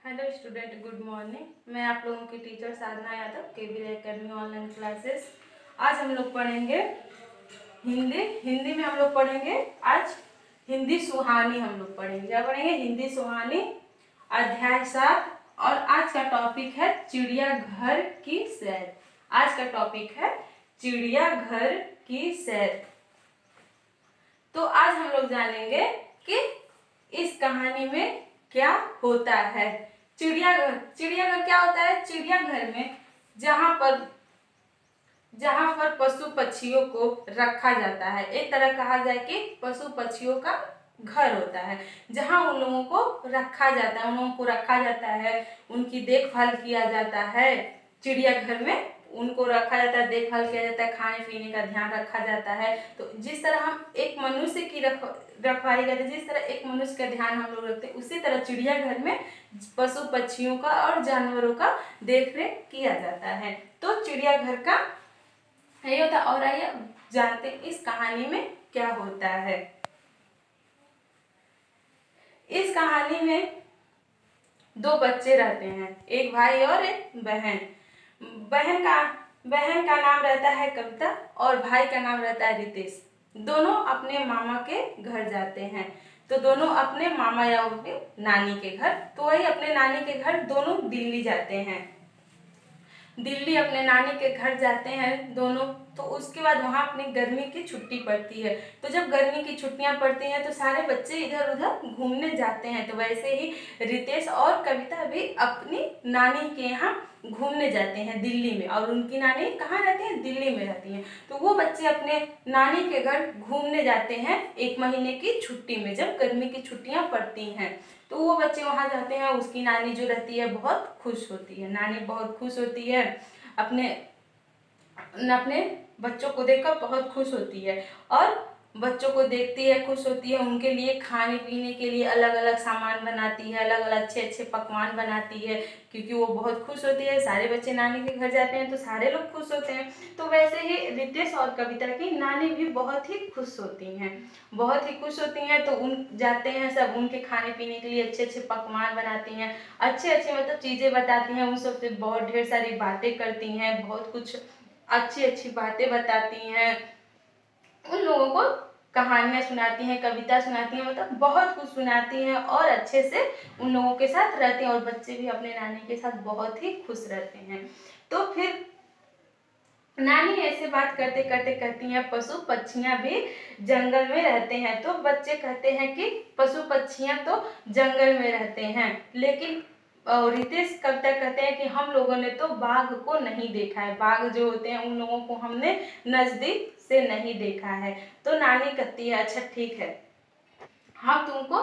Hello student, good morning. मैं आप लोगों की टीचर साधना यादव, केबीर एकेडमी ऑनलाइन क्लासेस। आज हम लोग पढ़ेंगे हिंदी। हिंदी में हम लोग पढ़ेंगे आज हिंदी सुहानी। हम लोग पढ़ेंगे, क्या पढ़ेंगे? हिंदी सुहानी, अध्याय 7। और आज का टॉपिक है चिड़ियाघर की सैर। आज का टॉपिक है चिड़ियाघर की सैर। तो आज हम लोग जानेंगे कि इस कहानी में क्या होता है। चिड़ियाघर क्या होता है? चिड़ियाघर में जहां पर पशु पक्षियों को रखा जाता है, एक तरह कहा जाए कि पशु पक्षियों का घर होता है, जहां उन लोगों को रखा जाता है। उन लोगों को रखा जाता है, उनकी देखभाल किया जाता है। चिड़ियाघर में उनको रखा जाता है, देखभाल किया जाता है, खाने पीने का ध्यान रखा जाता है। तो जिस तरह हम एक मनुष्य की रखवाली करते हैं, जिस तरह एक मनुष्य का ध्यान हम लोग रखते हैं, उसी तरह चिड़ियाघर में पशु पक्षियों का और जानवरों का देखरेख किया जाता है। तो चिड़ियाघर का यही होता है। और आइए जानते हैं इस कहानी में क्या होता है। इस कहानी में दो बच्चे रहते हैं, एक भाई और एक बहन। बहन का नाम रहता है कविता और भाई का नाम रहता है रितेश। दोनों अपने मामा के घर जाते हैं। तो दोनों अपने मामा या अपने नानी के घर, तो वही अपने नानी के घर दोनों दिल्ली जाते हैं। दिल्ली अपने नानी के घर जाते हैं दोनों। तो उसके बाद वहाँ अपनी गर्मी की छुट्टी पड़ती है। तो जब गर्मी की छुट्टियां पड़ती हैं तो सारे बच्चे इधर उधर घूमने जाते हैं। तो वैसे ही रितेश और कविता भी अपनी नानी के यहाँ घूमने जाते हैं दिल्ली में। और उनकी नानी कहाँ रहती है? दिल्ली में रहती हैं। तो वो बच्चे अपने नानी के घर घूमने जाते हैं एक महीने की छुट्टी में, जब गर्मी की छुट्टियां पड़ती हैं। तो वो बच्चे वहां जाते हैं। उसकी नानी जो रहती है बहुत खुश होती है। नानी बहुत खुश होती है, अपने अपने बच्चों को देखकर बहुत खुश होती है। और बच्चों को देखती है, खुश होती है। उनके लिए खाने पीने के लिए अलग अलग सामान बनाती है, अलग अलग अच्छे अच्छे पकवान बनाती है, क्योंकि वो बहुत खुश होती है। सारे बच्चे नानी के घर जाते हैं तो सारे लोग खुश होते हैं। तो वैसे ही रितेश और कविता की नानी भी बहुत ही खुश होती हैं, बहुत ही खुश होती हैं। तो उन जाते हैं सब, उनके खाने पीने के लिए अच्छे अच्छे पकवान बनाती हैं, अच्छे अच्छे मतलब चीज़ें बताती हैं। उन सबसे बहुत ढेर सारी बातें करती हैं, बहुत कुछ अच्छी अच्छी बातें बताती हैं। उन लोगों को कहानियां सुनाती हैं, कविता सुनाती हैं, मतलब बहुत कुछ सुनाती हैं और अच्छे से उन लोगों के साथ रहते हैं। और बच्चे भी अपने नानी के साथ बहुत ही खुश रहते हैं। तो फिर नानी ऐसे बात करते करते कहती हैं पशु पक्षियां भी जंगल में रहते हैं। तो बच्चे कहते हैं कि पशु पक्षियां तो जंगल में रहते हैं, लेकिन रितेश कविता कहते हैं कि हम लोगों ने तो बाघ को नहीं देखा है। बाघ जो होते हैं उन लोगों को हमने नजदीक से नहीं देखा है। तो नानी कहती है अच्छा ठीक है, हम तुमको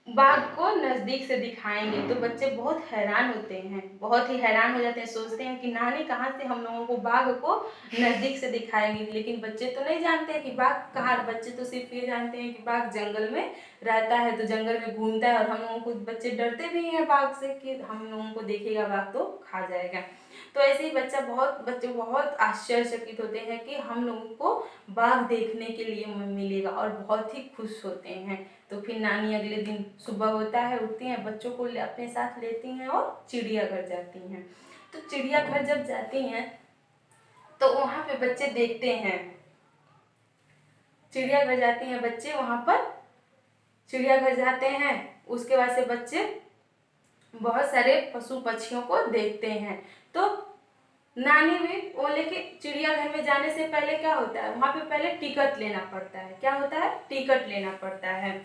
बाघ को नजदीक से दिखाएंगे। तो बच्चे बहुत हैरान होते हैं, बहुत ही हैरान हो जाते हैं, सोचते हैं कि नानी कहाँ से हम लोगों को बाघ को नजदीक से दिखाएंगे। लेकिन बच्चे तो नहीं जानते हैं कि बाघ कहाँ। बच्चे तो सिर्फ ये जानते हैं कि बाघ जंगल में रहता है, तो जंगल में घूमता है। और हम लोगों को बच्चे डरते भी हैं बाघ से कि हम लोगों को देखेगा बाघ तो खा जाएगा। तो ऐसे ही बच्चे बहुत आश्चर्यचकित होते हैं कि हम लोगों को बाघ देखने के लिए मिलेगा, और बहुत ही खुश होते हैं। तो फिर नानी अगले दिन सुबह होता है, उठती हैं, बच्चों को अपने साथ लेती हैं और चिड़ियाघर जाती हैं। तो चिड़ियाघर जब जाती हैं तो वहाँ पे बच्चे देखते हैं, चिड़ियाघर जाती हैं बच्चे, वहाँ पर चिड़ियाघर जाते हैं। उसके बाद से बच्चे बहुत सारे पशु पक्षियों को देखते हैं। तो नानी भी वो लेके चिड़ियाघर में जाने से पहले क्या होता है, वहाँ पे पहले टिकट लेना पड़ता है। क्या होता है? टिकट लेना पड़ता है।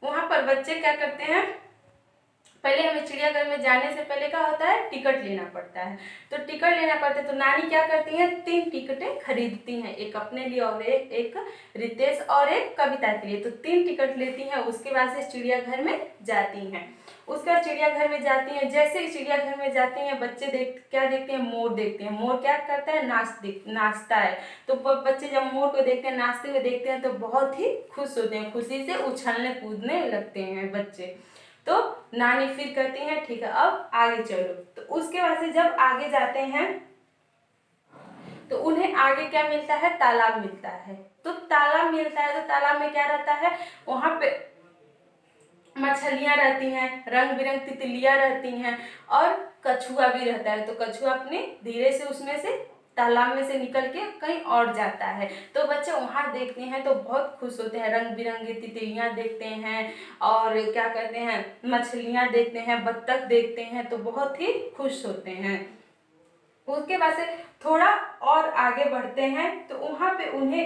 वहाँ पर बच्चे क्या करते हैं, पहले हमें चिड़ियाघर में जाने से पहले क्या होता है, टिकट लेना पड़ता है। तो टिकट लेना पड़ता है, तो नानी क्या करती है, 3 टिकटें खरीदती हैं, एक अपने लिए और एक रितेश और एक कविता के लिए। तो 3 टिकट लेती हैं। उसके बाद से चिड़ियाघर में जाती हैं। उसके बाद चिड़ियाघर में जाती हैं। जैसे ही चिड़ियाघर में जाती हैं, बच्चे क्या देखते हैं, मोर देखते हैं। मोर क्या करता है, नाचता है। तो बच्चे जब मोर को देखते हैं, नाचते हुए देखते हैं, तो बहुत ही खुश होते हैं, खुशी से उछलने कूदने लगते हैं बच्चे। तो नानी फिर कहती हैं ठीक है अब आगे चलो। तो उसके बाद से जब आगे जाते हैं तो उन्हें आगे क्या मिलता है, तालाब मिलता है। तो तालाब मिलता है, तो तालाब में क्या रहता है, वहां पे मछलियाँ रहती हैं, रंग बिरंग तितलियाँ रहती हैं और कछुआ भी रहता है। तो कछुआ अपने धीरे से उसमें से तालाब में से निकल के कहीं और जाता है। तो बच्चे वहाँ देखते हैं तो बहुत खुश होते हैं, रंग बिरंगी तितलियाँ देखते हैं और क्या कहते हैं मछलियाँ देखते हैं, बत्तख देखते हैं, तो बहुत ही खुश होते हैं। उसके बाद से थोड़ा और आगे बढ़ते हैं तो वहाँ पे उन्हें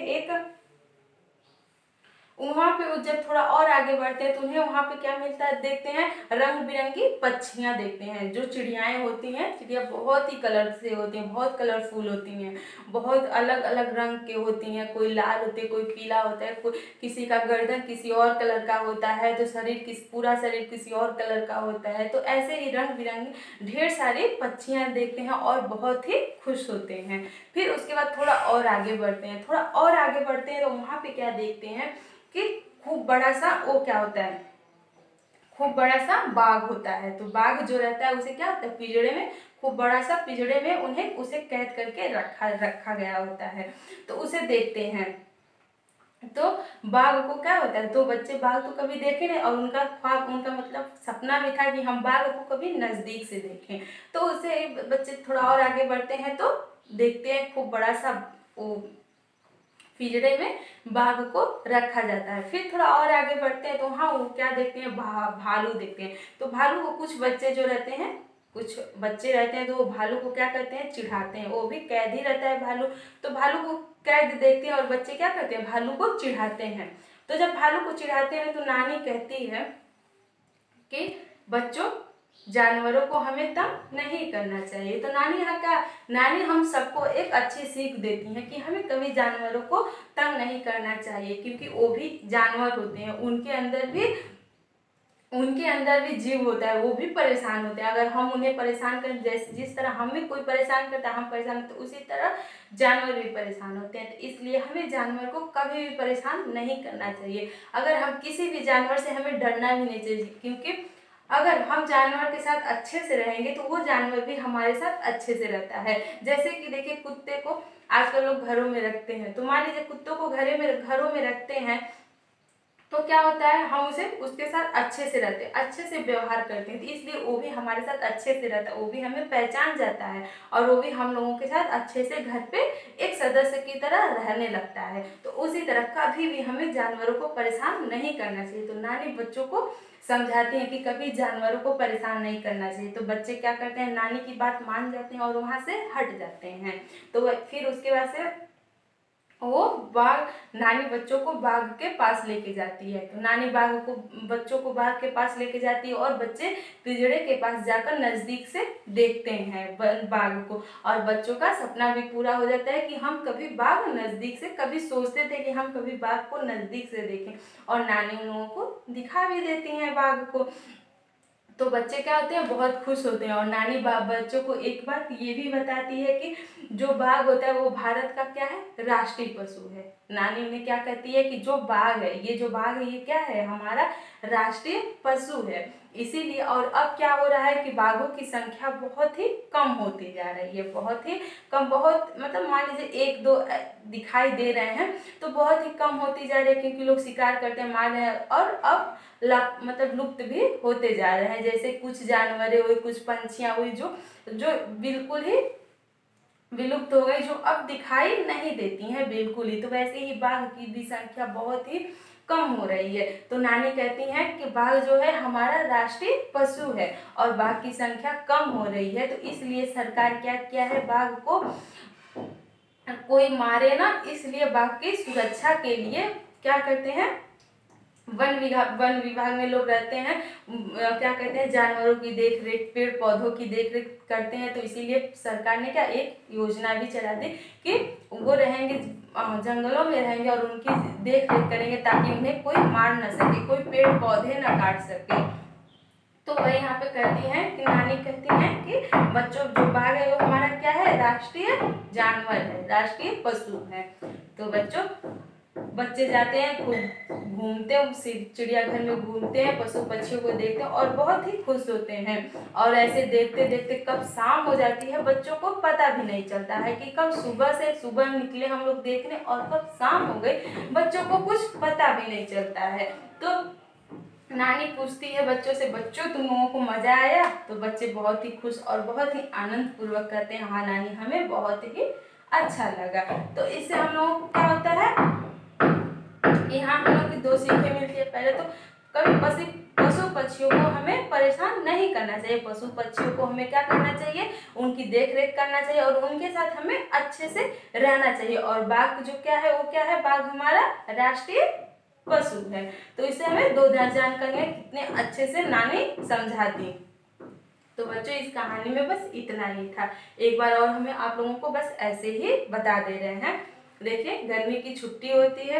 जब थोड़ा और आगे बढ़ते हैं तो उन्हें वहाँ पे क्या मिलता है, देखते हैं रंग बिरंगी पक्षियाँ देखते हैं। जो चिड़ियाएँ होती हैं, चिड़िया बहुत ही कलर से होती हैं, बहुत कलरफुल होती हैं, बहुत अलग अलग रंग के होती हैं। कोई लाल होती है, कोई पीला होता है, कोई किसी का गर्दन किसी और कलर का होता है, तो पूरा शरीर किसी और कलर का होता है। तो ऐसे ही रंग बिरंगी ढेर सारी पक्षियाँ देखते हैं और बहुत ही खुश होते हैं। फिर उसके बाद थोड़ा और आगे बढ़ते हैं, तो वहाँ पे क्या देखते हैं कि खूब बड़ा सा वो क्या होता है, खूब बड़ा सा बाघ होता है। तो बाघ जो रहता है उसे क्या होता है, पिंजड़े में, खूब बड़ा सा पिंजड़े में उसे कैद करके रखा गया होता है। तो उसे देखते हैं। तो बाघ को क्या होता है, दो बच्चे बाघ तो कभी देखे नहीं और उनका ख्वाब, उनका मतलब सपना भी था कि हम बाघ को कभी नजदीक से देखें। तो उसे बच्चे थोड़ा और आगे बढ़ते हैं तो देखते हैं खूब बड़ा सा वो पिंजरे में बाघ को रखा जाता है। फिर थोड़ा और आगे बढ़ते हैं तो वहाँ वो क्या देखते हैं, भालू देखते हैं। तो भालू को कुछ बच्चे रहते हैं तो वो भालू को क्या करते हैं, चिढ़ाते हैं। वो भी कैद ही रहता है भालू। तो भालू को कैद देखते हैं और बच्चे क्या करते हैं, भालू को चिढ़ाते हैं। तो जब भालू को चिढ़ाते हैं तो नानी कहती है कि बच्चों, जानवरों को हमें तंग नहीं करना चाहिए। तो नानी हम सबको एक अच्छी सीख देती हैं कि हमें कभी जानवरों को तंग नहीं करना चाहिए, क्योंकि वो भी जानवर होते हैं, उनके अंदर भी जीव होता है, वो भी परेशान होते हैं। अगर हम उन्हें परेशान करें, जैसे जिस तरह हमें कोई परेशान करता है हम परेशान होते हैं, उसी तरह जानवर भी परेशान होते हैं। तो इसलिए हमें जानवर को कभी भी परेशान नहीं करना चाहिए। अगर हम किसी भी जानवर से हमें डरना भी नहीं चाहिए, क्योंकि अगर हम जानवर के साथ अच्छे से रहेंगे तो वो जानवर भी हमारे साथ अच्छे से रहता है। जैसे कि देखिए, कुत्ते को आजकल लोग घरों में रखते हैं, तो मान लीजिए कुत्तों को घरों में रखते हैं तो क्या होता है, हम उसके साथ अच्छे से रहते हैं, अच्छे से व्यवहार करते हैं, तो इसलिए वो भी हमारे साथ अच्छे से रहता है, वो भी हमें पहचान जाता है और वो भी हम लोगों के साथ अच्छे से घर पे एक सदस्य की तरह रहने लगता है। तो उसी तरह कभी भी हमें जानवरों को परेशान नहीं करना चाहिए। तो नानी बच्चों को समझाती हैं कि कभी जानवरों को परेशान नहीं करना चाहिए। तो बच्चे क्या करते हैं, नानी की बात मान जाते हैं और वहाँ से हट जाते हैं। तो फिर उसके बाद से वो बाघ, नानी बच्चों को बाघ के पास लेके जाती है। तो नानी बच्चों को बाघ के पास लेके जाती है और बच्चे पिंजड़े के पास जाकर नजदीक से देखते हैं बाघ को, और बच्चों का सपना भी पूरा हो जाता है कि हम कभी बाघ नजदीक से, कभी सोचते थे कि हम कभी बाघ को नजदीक से देखें, और नानी उन लोगों को दिखा भी देती हैं बाघ को। तो बच्चे क्या होते हैं, बहुत खुश होते हैं। और नानी बच्चों को एक बात ये भी बताती है कि जो बाघ होता है वो भारत का क्या है, राष्ट्रीय पशु है। नानी उन्हें क्या कहती है कि जो बाघ है, ये क्या है, हमारा राष्ट्रीय पशु है। इसीलिए, और अब क्या हो रहा है कि बाघों की संख्या बहुत ही कम होती जा रही है, बहुत ही कम, बहुत मतलब मान लीजिए एक दो दिखाई दे रहे हैं, तो बहुत ही कम होती जा रही है, क्योंकि लोग शिकार करते हैं, मार रहे हैं, और अब मतलब लुप्त भी होते जा रहे हैं। जैसे कुछ जानवरें हुई, कुछ पंछियां हुई जो बिल्कुल ही विलुप्त हो गई, जो अब दिखाई नहीं देती हैं बिल्कुल ही। तो वैसे ही बाघ की भी संख्या बहुत ही कम हो रही है। तो नानी कहती हैं कि बाघ जो है हमारा राष्ट्रीय पशु है और बाघ की संख्या कम हो रही है। तो इसलिए सरकार क्या किया है, बाघ को कोई मारे ना, इसलिए बाघ की सुरक्षा के लिए क्या करते हैं, वन विभाग में लोग रहते हैं, क्या कहते हैं, जानवरों की देख रेख, पेड़ पौधों की देख रेख करते हैं। तो इसीलिए सरकार ने क्या एक योजना भी चला दी कि वो रहेंगे, जंगलों में रहेंगे और उनकी देख रेख करेंगे, ताकि उन्हें कोई मार न सके, कोई पेड़ पौधे न काट सके। तो वह यहाँ पे कहती हैं कि नानी कहती हैं कि बच्चों, जो बाघ है वो हमारा क्या है, राष्ट्रीय जानवर है, राष्ट्रीय पशु है। तो बच्चे जाते हैं, खूब घूमते हैं, चिड़ियाघर में घूमते हैं, पशु पक्षियों को देखते हैं और बहुत ही खुश होते हैं। और ऐसे देखते देखते कब शाम हो जाती है बच्चों को पता भी नहीं चलता है कि कब सुबह निकले हम लोग देखने और कब शाम हो गई, बच्चों को कुछ पता भी नहीं चलता है। तो नानी पूछती है बच्चों से, बच्चों तुम लोगों को मजा आया? तो बच्चे बहुत ही खुश और बहुत ही आनंद पूर्वक कहते हैं हाँ नानी हमें बहुत ही अच्छा लगा। तो इससे हम लोगों को क्या होता है, यहाँ हम लोग की दो सीखें मिलती है। पहले तो कभी पशु पक्षियों को हमें परेशान नहीं करना चाहिए। पशु पक्षियों को हमें क्या करना चाहिए, उनकी देख रेख करना चाहिए और उनके साथ हमें अच्छे से रहना चाहिए। और बाघ जो क्या है, वो क्या है, बाघ हमारा राष्ट्रीय पशु है। तो इसे हमें दो जानकारियां कितने अच्छे से नानी समझाती। तो बच्चों इस कहानी में बस इतना ही था। एक बार और हमें आप लोगों को बस ऐसे ही बता दे रहे हैं। देखिए गर्मी की छुट्टी होती है,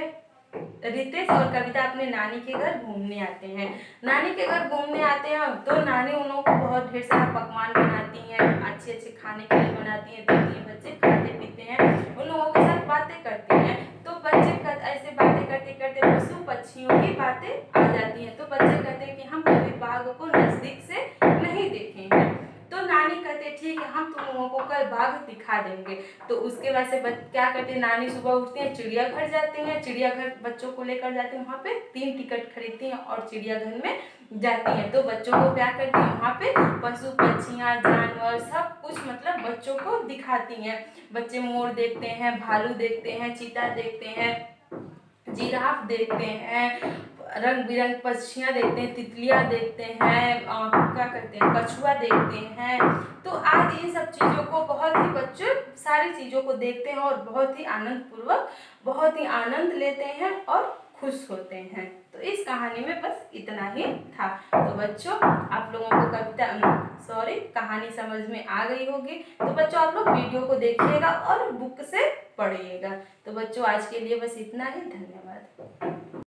रितेश और कविता अपने नानी के घर घूमने आते हैं। नानी के घर घूमने आते हैं तो नानी उन लोगों को बहुत ढेर सारा पकवान बनाती हैं, अच्छे अच्छे खाने के लिए बनाती हैं, ताकि बच्चे खाते पीते हैं, उन लोगों के साथ बातें करते हैं। तो बच्चे ऐसे बातें करते करते पशु पक्षियों की बातें आ जाती हैं। तो बच्चे कहते हैं कि हम कभी बाघ को नजदीक से नहीं देखे हैं। तो नानी कहते ठीक है, हम तुम लोगों को कल बाघ दिखा देंगे। तो उसके बाद से क्या करते हैं, नानी सुबह उठती हैं, चिड़ियाघर जाती हैं, चिड़ियाघर बच्चों को लेकर जाती हैं, वहाँ पे 3 टिकट खरीदती हैं और चिड़ियाघर में जाती हैं। तो बच्चों को क्या करती हैं, वहाँ पे पशु पक्षियाँ जानवर सब कुछ मतलब बच्चों को दिखाती हैं। बच्चे मोर देखते हैं, भालू देखते हैं, चीता देखते हैं, जिराफ देखते हैं, रंग बिरंग पक्षियाँ देखते हैं, तितलियाँ देखते हैं, क्या कहते हैं, कछुआ देखते हैं। तो आज इन सब चीज़ों को बहुत ही बच्चे सारी चीज़ों को देखते हैं और बहुत ही आनंद पूर्वक बहुत ही आनंद लेते हैं और खुश होते हैं। तो इस कहानी में बस इतना ही था। तो बच्चों आप लोगों को कहानी समझ में आ गई होगी। तो बच्चों आप लोग वीडियो को देखिएगा और बुक से पढ़िएगा। तो बच्चों आज के लिए बस इतना ही। धन्यवाद।